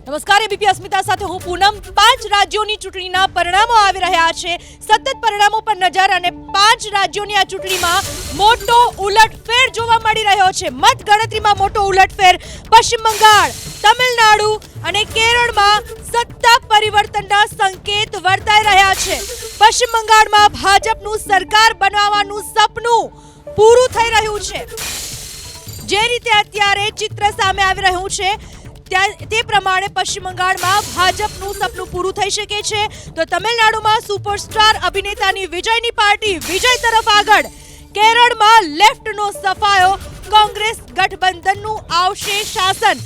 નમસ્કાર, એબીપી અસ્મિતા સાથે હું પૂનમ। 5 રાજ્યોની ચૂંટણીના પરિણામો આવી રહ્યા છે। સતત પરિણામો પર નજર અને 5 રાજ્યોની આ ચૂંટણીમાં મોટો ઉલટફેર જોવા મળી રહ્યો છે। મતગણતરીમાં મોટો ઉલટફેર પશ્ચિમ બંગાળ, તમિલનાડુ અને કેરળમાં સત્તા પરિવર્તનના સંકેત વર્તાઈ રહ્યા છે। પશ્ચિમ બંગાળમાં ભાજપનું સરકાર બનાવવાનું સપનું પૂરું થઈ રહ્યું છે। જે રીતે અત્યારે ચિત્ર સામે આવી રહ્યું છે તે પ્રમાણે પશ્ચિમ બંગાળમાં ભાજપનું સપનું પૂરું થઈ શકે છે, તો તમિલનાડુમાં સુપરસ્ટાર અભિનેતાની વિજયની પાર્ટી વિજય તરફ આગળ। કેરળમાં લેફ્ટનો સફાયો, કોંગ્રેસ ગઠબંધનનું આવશે શાસન।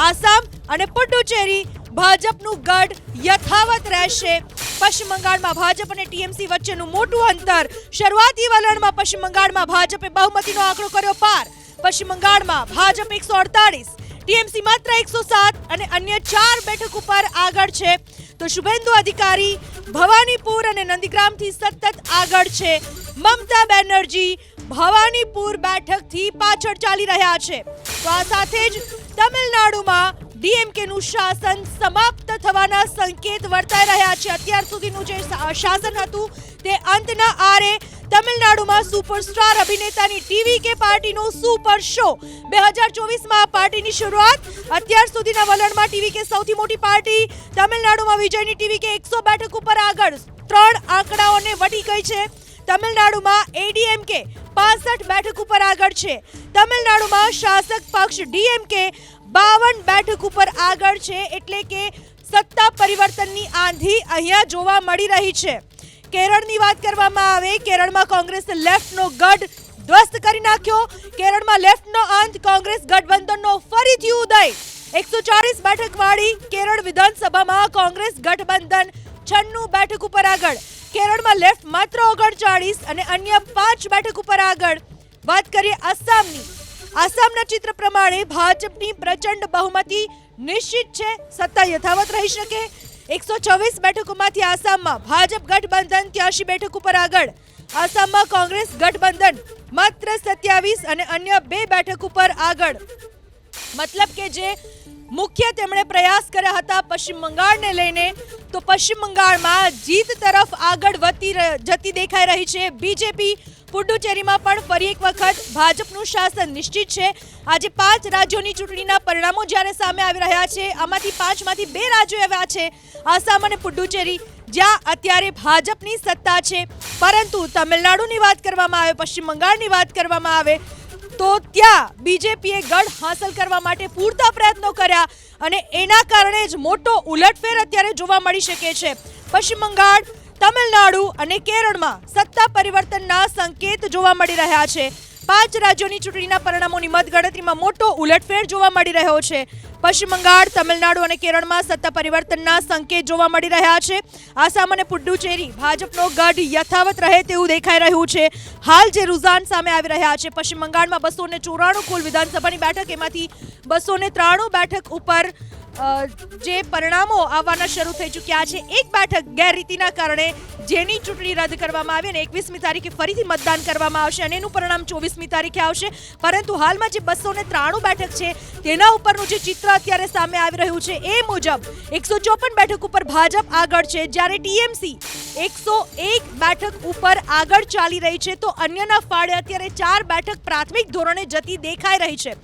આસામ અને પુડુચેરી ભાજપનું ગઢ યથાવત રહેશે। પશ્ચિમ બંગાળમાં ભાજપ અને ટીએમસી વચ્ચેનું મોટું અંતર। શરૂઆતી વલણમાં પશ્ચિમ બંગાળમાં ભાજપે બહુમતીનો આંકડો કર્યો પાર। પશ્ચિમ બંગાળમાં ભાજપ 148, ટીએમસી માત્ર 107 અને અન્ય 4 બેઠક ઉપર આગળ છે, તો શુભેન્દુ અધિકારી ભવાનીપુર અને નંદીગ્રામથી સતત આગળ છે। મમતા બેનર્જી ભવાનીપુર બેઠકથી પાછળ ચાલી રહ્યા છે। તો આ સાથે જ તમિલનાડુમાં ડીએમકેનું શાસન સમાપ્ત થવાના સંકેત વર્તાઈ રહ્યા છે। અત્યાર સુધીનું જે શાસન હતું તે અંતના આરે। તમિલનાડુમાં સુપરસ્ટાર અભિનેતાની ટીવીકે પાર્ટીનો સુપર શો। 2024માં આ પાર્ટીની શરૂઆત। અત્યાર સુધીના વલણમાં ટીવીકે સૌથી મોટી પાર્ટી। તમિલનાડુમાં વિજયની ટીવીકે 100 બેઠક ઉપર આગળ 3 આંકડાઓને વટી ગઈ છે। તમિલનાડુમાં એડીએમકે 65 બેઠક ઉપર આગળ છે। તમિલનાડુમાં શાસક પક્ષ ડીએમકે 52 બેઠક ઉપર આગળ છે, એટલે કે સત્તા પરિવર્તનની આંધી અહીંયા જોવા મળી રહી છે। કેરળની વાત કરવામાં આવે, કેરળમાં કોંગ્રેસે લેફ્ટનો ગઢ ધ્વસ્ત કરી નાખ્યો। કેરળમાં લેફ્ટનો અંત, કોંગ્રેસ ગઠબંધનનો ફરીથી ઉદય। 140 બેઠકવાળી કેરળ વિધાનસભામાં કોંગ્રેસ ગઠબંધન 96 બેઠક ઉપર આગળ। કેરળમાં લેફ્ટ માત્ર 39 અને અન્ય 5 બેઠક ઉપર આગળ। વાત કરીએ આસામની, આસામના ચિત્ર પ્રમાણે ભાજપની પ્રચંડ બહુમતી નિશ્ચિત છે, સત્તા યથાવત રહી શકે। 126 બેઠકોમાંથી આસામમાં ભાજપ ગઠબંધન 83 બેઠક ઉપર આગળ। આસામમાં કોંગ્રેસ ગઠબંધન માત્ર 27 અને અન્ય 2 બેઠક ઉપર આગળ। મતલબ કે જે મુખ્ય તેમણે પ્રયાસ કર્યા હતા પશ્ચિમ બંગાળને લઈને, તો પશ્ચિમ બંગાળમાં જીત તરફ આગળ જતી દેખાઈ રહી છે બીજેપી। પુડુચેરીમાં પણ ફરી એક વખત ભાજપનું શાસન નિશ્ચિત છે। આજે 5 રાજ્યોની ચૂંટણીના પરિણામો જ્યારે સામે આવી રહ્યા છે, આમાંથી 5માંથી 2 રાજ્યો એવા છે આસામ અને પુડુચેરી, જ્યાં અત્યારે ભાજપની સત્તા છે। પરંતુ તમિલનાડુની વાત કરવામાં આવે, પશ્ચિમ બંગાળની વાત કરવામાં આવે, તો ત્યાં બીજેપીએ ગઢ હાંસલ કરવા માટે પૂરતા પ્રયત્નો કર્યા અને એના કારણે જ મોટો ઉલટફેર અત્યારે જોવા મળી શકે છે। પશ્ચિમ બંગાળ, તમિલનાડુ અને કેરળમાં સત્તા પરિવર્તનના સંકેત જોવા મળી રહ્યા છે। 5 રાજ્યોની ચૂંટણીના પરિણામોની મતગણતરીમાં મોટો ઉલટફેર જોવા મળી રહ્યો છે। પશ્ચિમ બંગાળ, તમિલનાડુ અને કેરળમાં સત્તા પરિવર્તનના સંકેત જોવા મળી રહ્યા છે। આસામ અને પુડુચેરી ભાજપનો ગઢ યથાવત રહે તેવું દેખાઈ રહ્યું છે। હાલ જે રુઝાન સામે આવી રહ્યા છે, પશ્ચિમ બંગાળમાં 294 કુલ વિધાનસભાની બેઠક, એમાંથી 293 બેઠક ઉપર જે પરિણામો આવવાના શરૂ થઈ ચૂક્યા છે। એક બેઠક ગેરરીતિના કારણે જેની ચૂંટણી રદ કરવામાં આવી અને 21મી તારીખે ફરીથી મતદાન કરવામાં આવશે અને એનું પરિણામ 24મી તારીખે આવશે। પરંતુ હાલમાં જે 293 બેઠક છે તેના ઉપરનું જે ચિત્ર અત્યારે સામે આવી રહ્યું છે એ મુજબ 154 બેઠક ઉપર ભાજપ આગળ છે, જ્યારે ટીએમસી 101 બેઠક ઉપર આગળ ચાલી રહી છે, તો અન્યના ફાળે અત્યારે 4 બેઠક પ્રાથમિક ધોરણે જતી દેખાઈ રહી છે।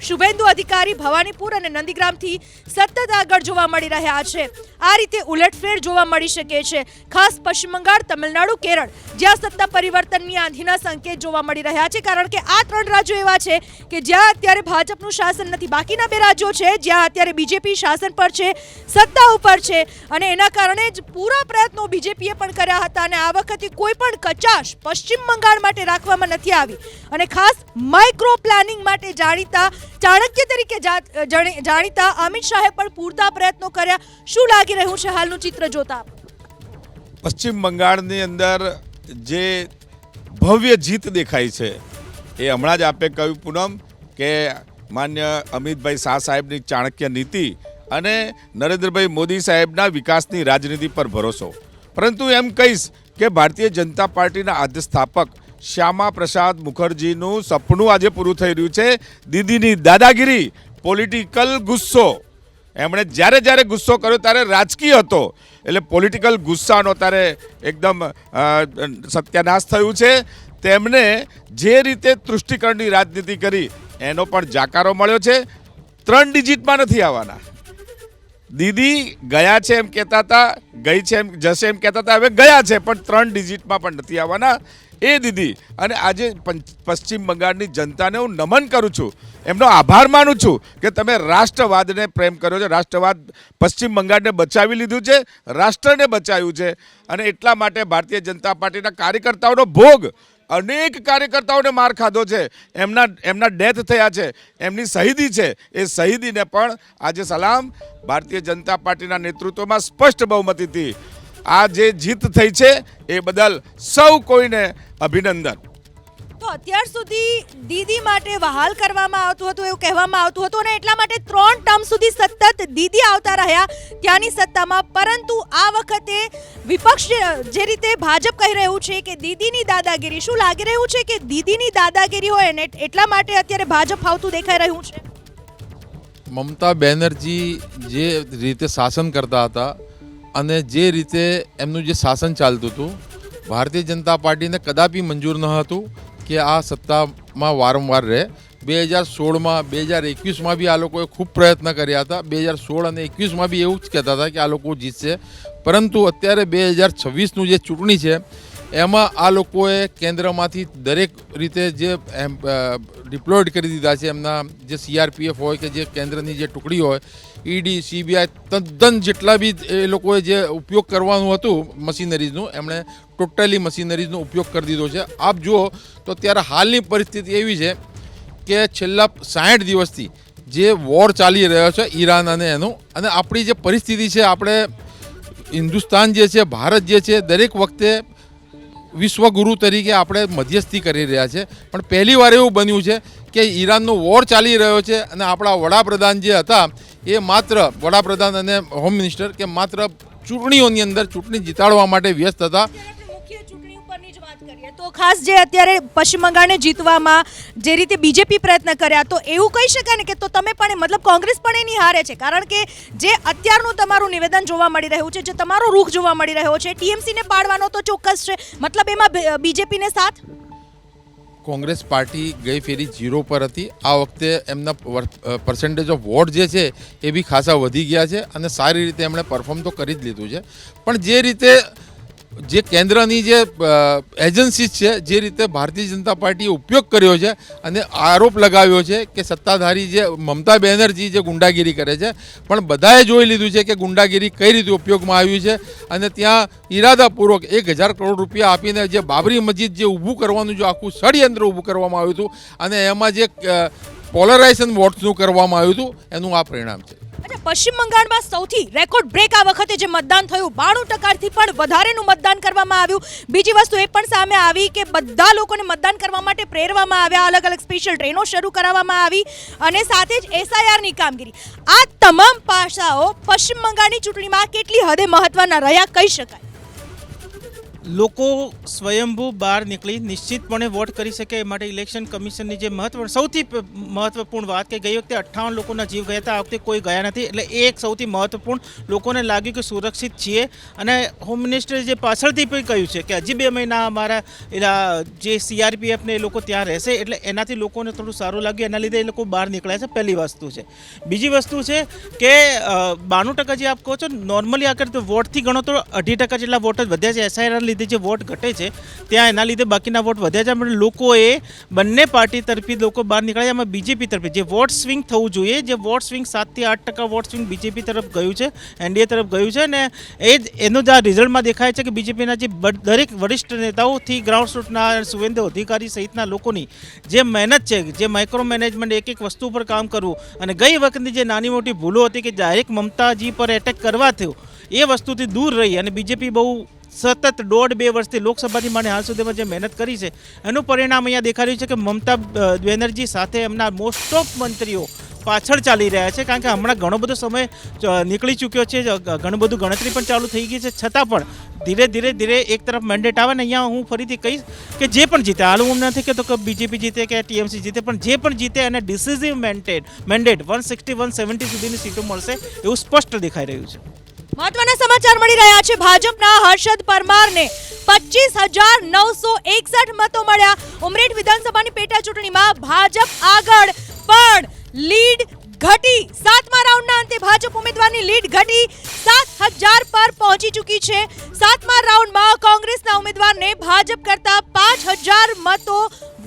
શુભેન્દુ અધિકારી ભવાનીપુર અને નંદીગ્રામથી સતત આગળ જોવા મળી રહ્યા છે। આ રીતે ઉલટફેર જોવા મળી શકે છે, ખાસ પશ્ચિમ બંગાળ, તમિલનાડુ, કેરળ, જ્યાં સત્તા પરિવર્તનની આંધીના સંકેત જોવા મળી રહ્યા છે, કારણ કે આ 3 રાજ્યો એવા છે કે જ્યાં અત્યારે ભાજપનું શાસન નથી। બાકીના 2 રાજ્યો છે જ્યાં અત્યારે બીજેપી શાસન પર છે, સત્તા ઉપર છે, અને એના કારણે જ પૂરા પ્રયત્નો બીજેપીએ પણ કર્યા હતા અને આ વખતે કોઈ પણ કચાશ પશ્ચિમ બંગાળ માટે રાખવામાં નથી આવી। અને ખાસ માઇક્રો પ્લાનિંગ માટે જાણીતા ચાણક્ય તરીકે જાણીતા અમિત શાહે પણ પૂરતા પ્રયત્નો કર્યા। શું લાગી રહ્યું છે હાલનું ચિત્ર જોતા? પશ્ચિમ બંગાળની અંદર જે ભવ્ય જીત દેખાય છે એ હમણાં જ આપે કહ્યું પૂનમ કે માન્ય અમિતભાઈ શાહ સાહેબની ચાણક્ય નીતિ અને નરેન્દ્રભાઈ મોદી સાહેબના વિકાસની રાજનીતિ પર ભરોસો। પરંતુ એમ કહીશ કે ભારતીય જનતા પાર્ટીના આદ્ય સ્થાપક શ્યામા પ્રસાદ મુખર્જીનું સપનું આજે પૂરું થઈ રહ્યું છે। દીદીની દાદાગીરી, પોલિટિકલ ગુસ્સો એમણે જ્યારે જ્યારે ગુસ્સો કર્યો ત્યારે રાજકીય હતો, એટલે પોલિટિકલ ગુસ્સાનો ત્યારે એકદમ સત્યાનાશ થયું છે. તેમને જે રીતે તૃષ્ટિકરણની રાજનીતિ કરી એનો પણ જાકારો મળ્યો છે. 3 ડિજિટમાં નથી આવવાના. દીદી ગયા છે એમ કહેતા હતા, ગઈ છે એમ જશે એમ કહેતા હતા, હવે ગયા છે પણ 3 ડિજિટમાં પણ નથી આવવાના. એ દીદી અને આજે પશ્ચિમ બંગાળની જનતાને હું નમન કરું છું, એમનો આભાર માનું છું કે તમે રાષ્ટ્રવાદને પ્રેમ કર્યો છે. રાષ્ટ્રવાદ પશ્ચિમ બંગાળને બચાવી લીધું છે, રાષ્ટ્રને બચાવ્યું છે. અને એટલા માટે ભારતીય જનતા પાર્ટીના કાર્યકર્તાઓનો ભોગ, અનેક કાર્યકર્તાઓને માર ખાધો છે, એમના ડેથ થયા છે, એમની શહીદી છે. એ શહીદીને પણ આજે સલામ. ભારતીય જનતા પાર્ટીના નેતૃત્વમાં સ્પષ્ટ બહુમતીથી આ જે જીત થઈ છે એ બદલ સૌ કોઈને અભિનંદન. તો અત્યાર સુધી દીદી માટે વહાલ કરવામાં આવતું હતું, એવું કહેવામાં આવતું હતું અને એટલા માટે 3 ટર્મ સુધી સતત દીદી આવતા રહ્યા ત્યાંની સત્તામાં. પરંતુ આ વખતે વિપક્ષ જે રીતે ભાજપ કહી રહ્યું છે કે દીદીની દાદાગીરી, શું લાગી રહ્યું છે કે દીદીની દાદાગીરી હોય ને એટલા માટે અત્યારે ભાજપ આવતું દેખાઈ રહ્યું છે? મમતા બેનર્જી જે રીતે શાસન કરતા હતા અને જે રીતે એમનું જે શાસન ચાલતું હતું, ભારતીય જનતા પાર્ટીને કદાપી મંજૂર ન હતું કે આ સત્તામાં વારંવાર રહે. 2016માં 2021માં બી આ લોકોએ ખૂબ પ્રયત્ન કર્યા હતા. 2016 અને 21માં બી એવું જ કહેતા હતા કે આ લોકો જીતશે. પરંતુ અત્યારે 2026નું જે ચૂંટણી છે એમાં આ લોકોએ કેન્દ્રમાંથી દરેક રીતે જે ડિપ્લોયડ કરી દીધા છે. એમના જે CRPF હોય કે જે કેન્દ્રની જે ટુકડી હોય, ED, CBI, તદ્દન જેટલા બી એ લોકોએ જે ઉપયોગ કરવાનું હતું મશીનરીઝનું, એમણે ટોટલી મશીનરીઝનો ઉપયોગ કરી દીધો છે. આપ જુઓ તો ત્યારે હાલની પરિસ્થિતિ એવી છે કે છેલ્લા 60 દિવસથી જે વોર ચાલી રહ્યો છે ઈરાન અને એનો, અને આપણી જે પરિસ્થિતિ છે, આપણે હિન્દુસ્તાન જે છે, ભારત જે છે, દરેક વખતે વિશ્વગુરુ તરીકે આપણે મધ્યસ્થી કરી રહ્યા છે. પણ પહેલી વાર એવું બન્યું છે કે ઈરાનનો વોર ચાલી રહ્યો છે અને આપણા વડાપ્રધાન જે હતા એ માત્ર વડાપ્રધાન અને હોમ મિનિસ્ટર કે માત્ર ચૂંટણીઓની અંદર ચૂંટણી જીતાડવા માટે વ્યસ્ત હતા. મુખ્ય ચૂંટણી ઉપરની જ વાત કરીએ તો ખાસ જે અત્યારે પશ્ચિમ બંગાળને જીતવામાં જે રીતે બીજેપી પ્રયત્ન કર્યા, તો એવું કહી શકાય ને કે તો તમે પણ મતલબ કોંગ્રેસ પણ એની હારે છે, કારણ કે જે અત્યારનું તમારું નિવેદન જોવા મળી રહ્યું છે, જે તમારો રૂખ જોવા મળી રહ્યો છે, TMC ને પાડવાનો તો ચોક્કસ છે, મતલબ એમાં બીજેપીને સાથ? કોંગ્રેસ પાર્ટી ગઈ ફેરી 0 પર હતી. આ વખતે એમના પર્સન્ટેજ ઓફ વોટ જે છે એ બી ખાસા વધી ગયા છે અને સારી રીતે એમણે પરફોર્મ તો કરી જ લીધું છે. પણ જે રીતે જે કેન્દ્રની જે એજન્સીસ છે, જે રીતે ભારતીય જનતા પાર્ટીએ ઉપયોગ કર્યો છે અને આરોપ લગાવ્યો છે કે સત્તાધારી જે મમતા બેનર્જી જે ગુંડાગીરી કરે છે, પણ બધાએ જોઈ લીધું છે કે ગુંડાગીરી કઈ રીતે ઉપયોગમાં આવ્યું છે. અને ત્યાં ઈરાદાપૂર્વક 1000 કરોડ રૂપિયા આપીને જે બાબરી મસ્જિદ જે ઊભું કરવાનું જો આખું ષડયંત્ર ઊભું કરવામાં આવ્યું હતું અને એમાં જે પોલરાઇઝેશન વોટ્સનું કરવામાં આવ્યું હતું, એનું આ પરિણામ છે. પશ્ચિમ બંગાળમાં સૌથી રેકોર્ડ બ્રેક આ વખતે જે મતદાન થયું, 92% થી પણ વધારેનું મતદાન કરવામાં આવ્યું. બીજી વસ્તુ એ પણ સામે આવી કે બધા લોકોને મતદાન કરવા માટે પ્રેરવામાં આવ્યા, અલગ અલગ સ્પેશિયલ ટ્રેનો શરૂ કરાવવામાં આવી અને સાથે જ SIR ની કામગીરી. આ તમામ પાસાઓ પશ્ચિમ બંગાળની ચૂંટણીમાં કેટલી હદે મહત્વના રહ્યા કહી શકાય? લોકો સ્વયંભૂ બહાર નીકળી નિશ્ચિતપણે વોટ કરી શકે એ માટે ઇલેક્શન કમિશનની જે સૌથી મહત્વપૂર્ણ વાત કે ગઈ વખતે 58 લોકોના જીવ ગયા હતા, આ વખતે કોઈ ગયા નથી. એટલે એ એક સૌથી મહત્વપૂર્ણ, લોકોને લાગ્યું કે સુરક્ષિત છીએ. અને હોમ મિનિસ્ટરે જે પાછળથી પણ કહ્યું છે કે હજી 2 મહિના અમારા જે CRPF ને એ લોકો ત્યાં રહેશે, એટલે એનાથી લોકોને થોડું સારું લાગ્યું, એના લીધે એ લોકો બહાર નીકળ્યા છે. પહેલી વસ્તુ છે. બીજી વસ્તુ છે કે 92% જે આપ કહો છો, નોર્મલી આગળ તો વોટથી ગણો તો 2.5% જેટલા વોટ જ વધ્યા છે. SIR લીધે જે વોટ ઘટે છે ત્યાં એના લીધે બાકીના વોટ વધ્યા છે. પણ લોકોએ બંને પાર્ટી તરફી લોકો બહાર નીકળ્યા. એમાં બીજેપી તરફી જે વોટ સ્વિંગ થવું જોઈએ, જે વોટ સ્વિંગ 7 થી 8% વોટ સ્વિંગ બીજેપી તરફ ગયું છે, NDA તરફ ગયું છે. અને એ જ એનું જ આ રિઝલ્ટમાં દેખાય છે કે બીજેપીના જે દરેક વરિષ્ઠ નેતાઓથી ગ્રાઉન્ડ રૂટના સુવેન્દુ અધિકારી સહિતના લોકોની જે મહેનત છે, જે માઇક્રો મેનેજમેન્ટ, એક વસ્તુ પર કામ કરવું, અને ગઈ વખતની જે નાની મોટી ભૂલો હતી કે ડાયરેક્ટ મમતાજી પર એટેક કરવા થયું, એ વસ્તુથી દૂર રહી અને બીજેપી બહુ સતત 1.5-2 વર્ષથી લોકસભાથી માંડી હાલ સુધીમાં જે મહેનત કરી છે એનું પરિણામ અહીંયા દેખાઈ રહ્યું છે કે મમતા બેનર્જી સાથે એમના મોસ્ટ ઓફ મંત્રીઓ પાછળ ચાલી રહ્યા છે. કારણ કે હમણાં ઘણો બધો સમય નીકળી ચૂક્યો છે, ઘણું બધું ગણતરી પણ ચાલુ થઈ ગઈ છે, છતાં પણ ધીરે ધીરે એક તરફ મેન્ડેટ આવે ને અહીંયા હું ફરીથી કહીશ કે જે પણ જીતે, હાલ હું નથી કહેતો કે બીજેપી જીતે કે ટીએમસી જીતે, પણ જે પણ જીતે એને ડિસિઝિવ મેન્ડેટ 160-170 સુધીની સીટો મળશે એવું સ્પષ્ટ દેખાઈ રહ્યું છે. મહત્વના સમાચાર મળી રહ્યા છે. ભાજપના હર્ષદ પરમારને 25,961 મતો મળ્યા. ઉમરેઠ વિધાનસભાની પેટા ચૂંટણીમાં ભાજપ આગળ, પણ લીડ ઘટી. 7મા રાઉન્ડના અંતે ભાજપ ઉમેદવારની લીડ ઘટી 7,000 પર પહોંચી ચૂકી છે. 7મા રાઉન્ડમાં કોંગ્રેસના ઉમેદવારને ભાજપ કરતા 5,000 મતો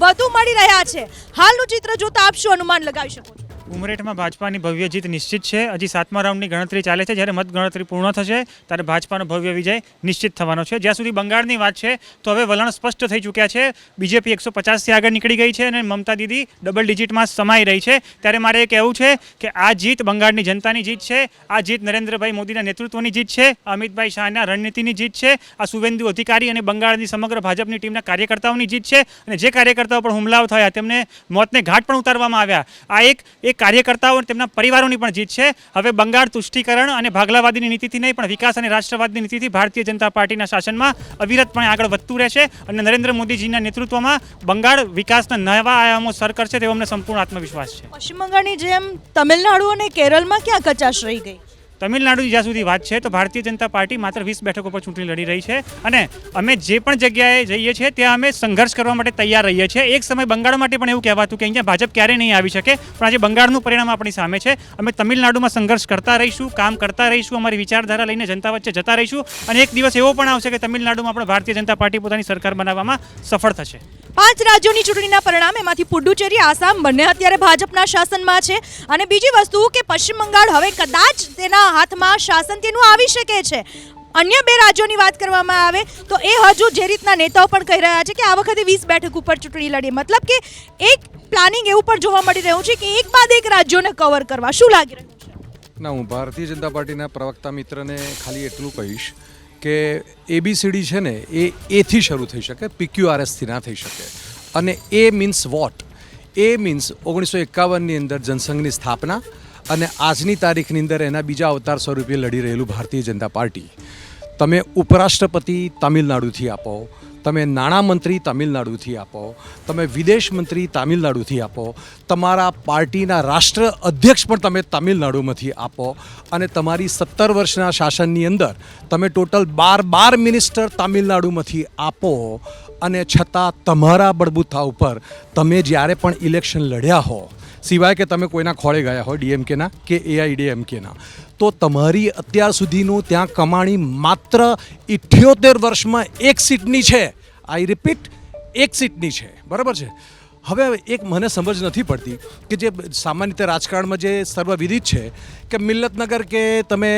વધુ મળી રહ્યા છે. હાલનું ચિત્ર જોતા આપ શું અનુમાન લગાવી શકો છો? ઉમરેઠમાં ભાજપાની ભવ્ય જીત નિશ્ચિત છે. હજી 7મા રાઉન્ડની ગણતરી ચાલે છે. જ્યારે મત ગણતરી પૂર્ણ થશે ત્યારે ભાજપાનો ભવ્ય વિજય નિશ્ચિત થવાનો છે. જ્યાં સુધી બંગાળની વાત છે તો હવે વલણ સ્પષ્ટ થઈ ચૂક્યા છે. બીજેપી 150થી આગળ નીકળી ગઈ છે અને મમતા દીદી ડબલ ડિજિટમાં સમાઈ રહી છે. ત્યારે મારે એ કહેવું છે કે આ જીત બંગાળની જનતાની જીત છે. આ જીત નરેન્દ્રભાઈ મોદીના નેતૃત્વની જીત છે. અમિતભાઈ શાહના રણનીતિની જીત છે. આ સુવેન્દુ અધિકારી અને બંગાળની સમગ્ર ભાજપની ટીમના કાર્યકર્તાઓની જીત છે. અને જે કાર્યકર્તાઓ પર હુમલાઓ થયા તેમને મોતને ઘાટ પણ ઉતારવામાં આવ્યા. આ એક કાર્યકર્તાઓ અને તેમના પરિવારોની પણ જીત છે. હવે બંગાળ તુષ્ટિકરણ અને ભાગલાવાદીની નીતિથી નહીં પણ વિકાસ અને રાષ્ટ્રવાદની નીતિથી ભારતીય જનતા પાર્ટીના શાસનમાં અવિરતપણે આગળ વધતું રહેશે અને નરેન્દ્ર મોદીજીના નેતૃત્વમાં બંગાળ વિકાસના નવા આયામો સર કરશે તેવો અમને સંપૂર્ણ આત્મવિશ્વાસ છે. પશ્ચિમ બંગાળની જેમ તમિલનાડુ અને કેરળમાં ક્યાં કચાશ રહી ગઈ? તમિલનાડુની જ્યાં સુધી વાત છે તો ભારતીય જનતા પાર્ટી માત્ર 20 બેઠકો પર ચૂંટણી લડી રહી છે અને અમે જે પણ જગ્યાએ જઈએ છીએ ત્યાં અમે સંઘર્ષ કરવા માટે તૈયાર રહીએ છીએ. એક સમય બંગાળ માટે પણ એવું કહેવાતું કે અહીંયા ભાજપ ક્યારેય નહીં આવી શકે, પણ આજે બંગાળનું પરિણામ આપણી સામે છે. અમે તમિલનાડુમાં સંઘર્ષ કરતા રહીશું, કામ કરતા રહીશું, અમારી વિચારધારા લઈને જનતા વચ્ચે જતા રહીશું અને એક દિવસ એવો પણ આવશે કે તમિલનાડુમાં પણ ભારતીય જનતા પાર્ટી પોતાની સરકાર બનાવવામાં સફળ થશે. 5 રાજ્યોની ચૂંટણીના પરિણામ, એમાંથી પુડુચેરી, આસામ બંને અત્યારે ભાજપના શાસનમાં છે. અને બીજી વસ્તુ કે પશ્ચિમ બંગાળ હવે કદાચ તેના હાથમાં શાસન તેનું આવી શકે છે. અન્ય 2 રાજ્યોની વાત કરવામાં આવે તો એ હજુ જે રીતના નેતાઓ પણ કહી રહ્યા છે કે આ વખતે 20 બેઠક ઉપર ચૂંટણી લડીએ, મતલબ કે એક પ્લાનિંગ એવું પણ જોવા મળી રહ્યું છે કે એક બાદ એક રાજ્યોને કવર કરવા. શું લાગી રહ્યું છે? ના, હું ભારતીય જનતા પાર્ટીના પ્રવક્તા મિત્રને ખાલી એટલું કહીશ કે ABCD છે ને એ એથી શરૂ થઈ શકે, PQRSથી ના થઈ શકે. અને એ મીન્સ વોટ? એ મીન્સ 1951ની અંદર જનસંઘની સ્થાપના અને આજની તારીખની અંદર એના બીજા અવતાર સ્વરૂપે લડી રહેલું ભારતીય જનતા પાર્ટી. તમે ઉપરાષ્ટ્રપતિ તમિલનાડુથી આપો, તમે નાણામંત્રી તમિલનાડુથી આપો, તમે વિદેશ મંત્રી તમિલનાડુથી આપો, તમારા પાર્ટીના રાષ્ટ્ર અધ્યક્ષ પણ તમે તમિલનાડુમાંથી આપો અને તમારી 17 વર્ષના શાસનની અંદર તમે ટોટલ 12 મિનિસ્ટર તમિલનાડુમાંથી આપો અને છતાં તમારા બળબૂથા ઉપર તમે જ્યારે પણ ઇલેક્શન લડ્યા હો, સિવાય કે તમે કોઈના ખોળે ગયા હોય DMKના કે AIADMKના, તો તમારી અત્યાર સુધીનું ત્યાં કમાણી માત્ર 78 વર્ષમાં 1 સીટની છે. આઈ રિપીટ, 1 સીટની છે. બરાબર છે. હવે એક મને સમજ નથી પડતી કે જે સામાન્ય રીતે રાજકારણમાં જે સર્વવિદિત છે કે મિલ્લતનગર કે તમે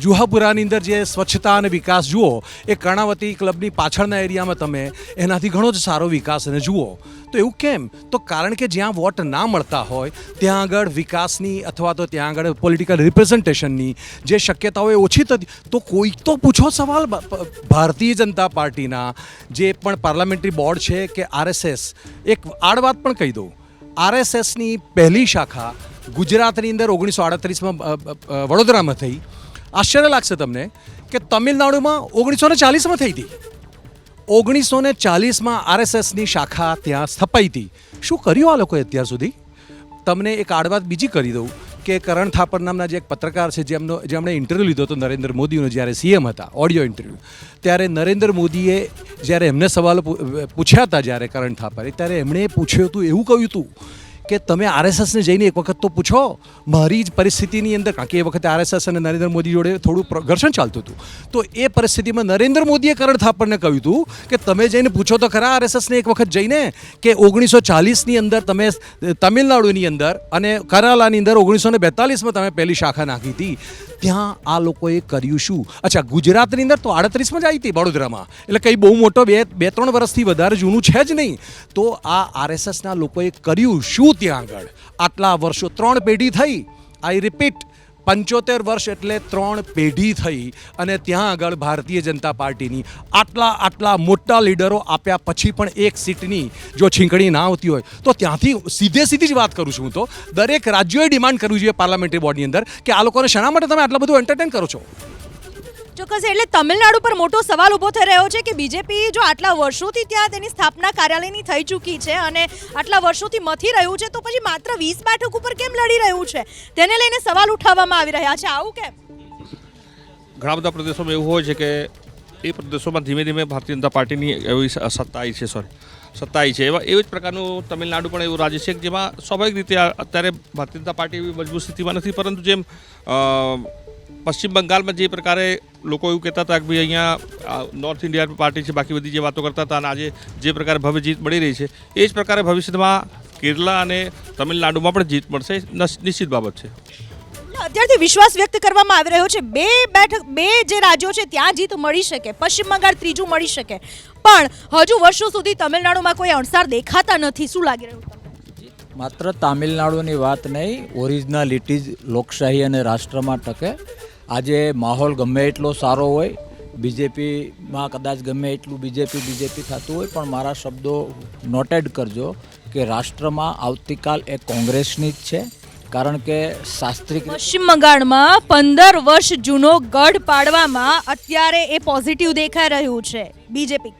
જુહાપુરાની અંદર જે સ્વચ્છતા અને વિકાસ જુઓ, એ કર્ણાવતી ક્લબની પાછળના એરિયામાં તમે એનાથી ઘણો જ સારો વિકાસ અને જુઓ. તો એવું કેમ? તો કારણ કે જ્યાં વોટ ના મળતા હોય ત્યાં આગળ વિકાસની અથવા તો ત્યાં આગળ પોલિટિકલ રિપ્રેઝન્ટેશનની જે શક્યતાઓ એ ઓછી થતી. તો કોઈક તો પૂછો સવાલ. ભારતીય જનતા પાર્ટીના જે પણ પાર્લામેન્ટરી બોર્ડ છે કે RSS, એક આડ વાત પણ કહી દઉં, RSSની પહેલી શાખા ગુજરાતની અંદર 1938માં વડોદરામાં થઈ. આશ્ચર્ય લાગશે તમને કે તમિલનાડુમાં 1940માં થઈ હતી. 1940માં RSSની શાખા ત્યાં સ્થપાઈ હતી. શું કર્યું આ લોકોએ અત્યાર સુધી? તમને એક આડ વાત બીજી કરી દઉં કે કરણ થાપર નામના જે એક પત્રકાર છે જેમણે ઇન્ટરવ્યૂ લીધો હતો નરેન્દ્ર મોદીનો જ્યારે CM હતા, ઓડિયો ઇન્ટરવ્યૂ, ત્યારે નરેન્દ્ર મોદીએ જ્યારે એમને સવાલો પૂછ્યા હતા જ્યારે કરણ થાપરે, ત્યારે એમણે પૂછ્યું હતું, એવું કહ્યું હતું કે તમે RSSને જઈને એક વખત તો પૂછો મારી જ પરિસ્થિતિની અંદર, કારણ કે એ વખતે RSS અને નરેન્દ્ર મોદી જોડે થોડું ઘર્ષણ ચાલતું હતું. તો એ પરિસ્થિતિમાં નરેન્દ્ર મોદીએ કરણ થાપરને કહ્યું હતું કે તમે જઈને પૂછો તો ખરા RSSને એક વખત જઈને કે 1940ની અંદર તમે તમિલનાડુની અંદર અને કરાલાની અંદર 1942માં તમે પહેલી શાખા નાખી હતી, ત્યાં આ લોકોએ કર્યું શું? અચ્છા, ગુજરાતની અંદર તો 38માં જ આવી હતી વડોદરામાં, એટલે કંઈ બહુ મોટો 2-3 વર્ષથી વધારે જૂનું છે જ નહીં. તો આ RSSના લોકોએ કર્યું શું ત્યાં આગળ? આટલા વર્ષો, 3 પેઢી થઈ. આઈ રિપીટ, 75 વર્ષ એટલે 3 પેઢી થઈ અને ત્યાં આગળ ભારતીય જનતા પાર્ટીની આટલા મોટા લીડરો આપ્યા પછી પણ 1 સીટની જો છીંકણી ના આવતી હોય તો ત્યાંથી સીધી જ વાત કરું છું હું, તો દરેક રાજ્યોએ ડિમાન્ડ કરવી જોઈએ પાર્લામેન્ટરી બોર્ડની અંદર કે આ લોકોને શા માટે તમે આટલા બધું એન્ટરટેન કરો છો? ચોક્કસ, એટલે તમિલનાડુ પર મોટો સવાલ ઊભો થઈ રહ્યો છે કે બીજેપી જો આટલા વર્ષોથી ત્યાં તેની સ્થાપના કાર્યાલયની થઈ ચૂકી છે અને આટલા વર્ષોથી મથી રહ્યું છે, તો પછી માત્ર 20 બેઠક ઉપર કેમ લડી રહ્યું છે, તેને લઈને સવાલ ઉઠાવવામાં આવી રહ્યા છે. આવું કેમ? ઘણા બધા પ્રદેશોમાં એવું હોય છે કે એ પ્રદેશોમાં ધીમે ધીમે ભારતીય જનતા પાર્ટીની એવી સત્તા આવી છે એવી જ પ્રકારનું તમિલનાડુ પણ એવું રાજ્ય છે કે જેમાં સ્વાભાવિક રીતે અત્યારે ભારતીય જનતા પાર્ટી એવી મજબૂત સ્થિતિમાં નથી, પરંતુ જેમ પશ્ચિમ બંગાળમાં જે પ્રકારે લોકો એવું કહેતા હતા કે ભાઈ અહીંયા નોર્થ ઇન્ડિયા પાર્ટી છે, બાકી બધી જે વાતો કરતા હતા અને આજે જે પ્રકારે ભવ્ય જીત મળી રહી છે એ જ પ્રકારે ભવિષ્યમાં કેરલા અને તમિલનાડુમાં પણ જીત મળશે, નિશ્ચિત બાબત છે. અત્યારથી વિશ્વાસ વ્યક્ત કરવામાં આવી રહ્યો છે બે જે રાજ્યો છે ત્યાં જીત મળી શકે, પશ્ચિમ બંગાળ ત્રીજું મળી શકે, પણ હજુ વર્ષો સુધી તમિલનાડુમાં કોઈ અણસાર દેખાતા નથી. શું લાગી રહ્યું તમને? માત્ર તામિલનાડુની વાત નહીં, ઓરિજિનાલિટી જ લોકશાહી અને રાષ્ટ્રમાં ટકે. આજે માહોલ ગમે એટલો સારો હોય, બીજેપીમાં કદાચ ગમે એટલું બીજેપી થતું હોય, પણ મારા શબ્દો નોટેડ કરજો કે રાષ્ટ્રમાં આવતીકાલ એ કોંગ્રેસની જ છે. કારણ કે શાસ્ત્રીય પશ્ચિમ બંગાળમાં 15 વર્ષ જૂનો ગઢ પાડવામાં અત્યારે એ પોઝિટિવ દેખાઈ રહ્યું છે. બીજેપી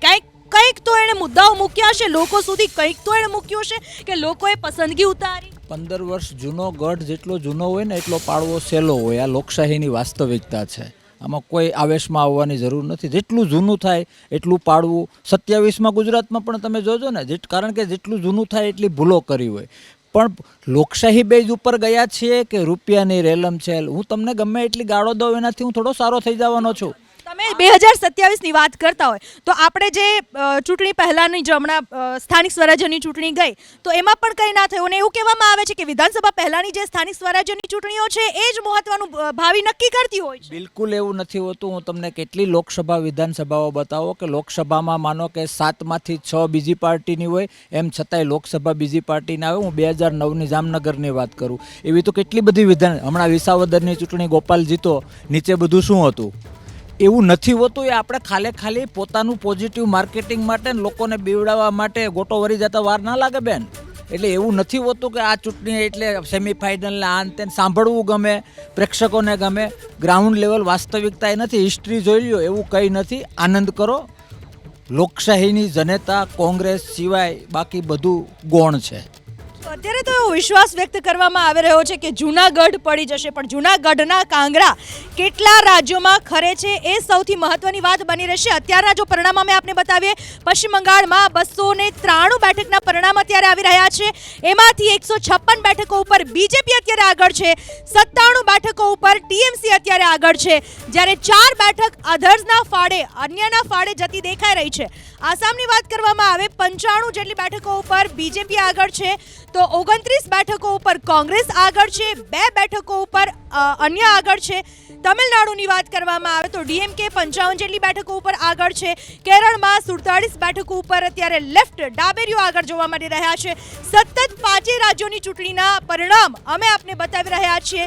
કંઈક તો એણે મુદ્દાઓ મૂક્યા છે લોકો સુધી, કંઈક તો એણે મૂક્યું છે કે લોકોએ પસંદગી ઉતારી. 15 વર્ષ જૂનો ગઢ જેટલો જૂનો હોય ને એટલો પાડવો સહેલો હોય. આ લોકશાહીની વાસ્તવિકતા છે. આમાં કોઈ આવેશમાં આવવાની જરૂર નથી. જેટલું જૂનું થાય એટલું પાડવું. 27માં ગુજરાતમાં પણ તમે જોજો ને, કારણ કે જેટલું જૂનું થાય એટલી ભૂલો કરી હોય. પણ લોકશાહી બેઝ ઉપર ગયા છીએ કે રૂપિયાની રેલમ છે. હું તમને ગમે એટલી ગાળો દઉં એનાથી હું થોડો સારો થઈ જવાનો છું. તમે 2027ની વાત કરતા હોય તો આપણે જે ચૂંટણી પહેલાંની જે હમણાં સ્થાનિક સ્વરાજ્યની ચૂંટણી ગઈ તો એમાં પણ કંઈ ના થયું, અને એવું કહેવામાં આવે છે કે વિધાનસભા પહેલાંની જે સ્થાનિક સ્વરાજ્યની ચૂંટણીઓ છે એ જ મહત્વનું ભાવિ નક્કી કરતી હોય છે. બિલકુલ એવું નથી હોતું. હું તમને કેટલી લોકસભા વિધાનસભાઓ બતાવો કે લોકસભામાં માનો કે 7માંથી 6 બીજી પાર્ટીની હોય, એમ છતાંય લોકસભા બીજી પાર્ટીને આવે. હું 2009ની જામનગરની વાત કરું, એવી તો કેટલી બધી હમણાં વિસાવદરની ચૂંટણી ગોપાલ જીતો, નીચે બધું શું હતું? એવું નથી હોતું. એ આપણે ખાલી પોતાનું પોઝિટિવ માર્કેટિંગ માટે લોકોને બીવડાવવા માટે ગોટો વરી જતા વાર ના લાગે બેન. એટલે એવું નથી હોતું કે આ ચૂંટણી એટલે સેમિફાઇનલને આન તેન સાંભળવું ગમે, પ્રેક્ષકોને ગમે. ગ્રાઉન્ડ લેવલ વાસ્તવિકતા એ નથી. હિસ્ટ્રી જોઈ લ્યો, એવું કંઈ નથી. આનંદ કરો. લોકશાહીની જનતા કોંગ્રેસ સિવાય બાકી બધું ગૌણ છે. અત્યારે તો એવો વિશ્વાસ વ્યક્ત કરવામાં આવી રહ્યો છે કે જૂનાગઢ પડી જશે, પણ જૂનાગઢના કાંગરા કેટલા રાજ્યોમાં ખરે છે એ સૌથી મહત્વની વાત બની રહેશે. અત્યારના જો પરિણામ અમે આપને બતાવીએ, પશ્ચિમ બંગાળમાં 293 બેઠકના પરિણામ અત્યારે આવી રહ્યા છે. એમાંથી 156 બેઠકો ઉપર બીજેપી અત્યારે આગળ છે, 97 બેઠકો ઉપર ટીએમસી અત્યારે આગળ છે, જ્યારે 4 બેઠક અધર્સના ફાળે, અન્યના ફાળે જતી દેખાઈ રહી છે. આસામની વાત કરવામાં આવે 95 જેટલી બેઠકો ઉપર બીજેપી આગળ છે, તો 29 બેઠકો ઉપર કોંગ્રેસ આગળ છે, 2 બેઠકો ઉપર અન્ય આગળ છે. તમિલનાડુની વાત કરવામાં આવે તો ડીએમકે 55 જેટલી બેઠકો ઉપર આગળ છે. કેરળમાં 47 બેઠકો ઉપર અત્યારે લેફ્ટ ડાબેરીઓ આગળ જોવા મળી રહ્યા છે. સતત 5 રાજ્યોની ચૂંટણીના પરિણામ અમે આપને બતાવી રહ્યા છીએ.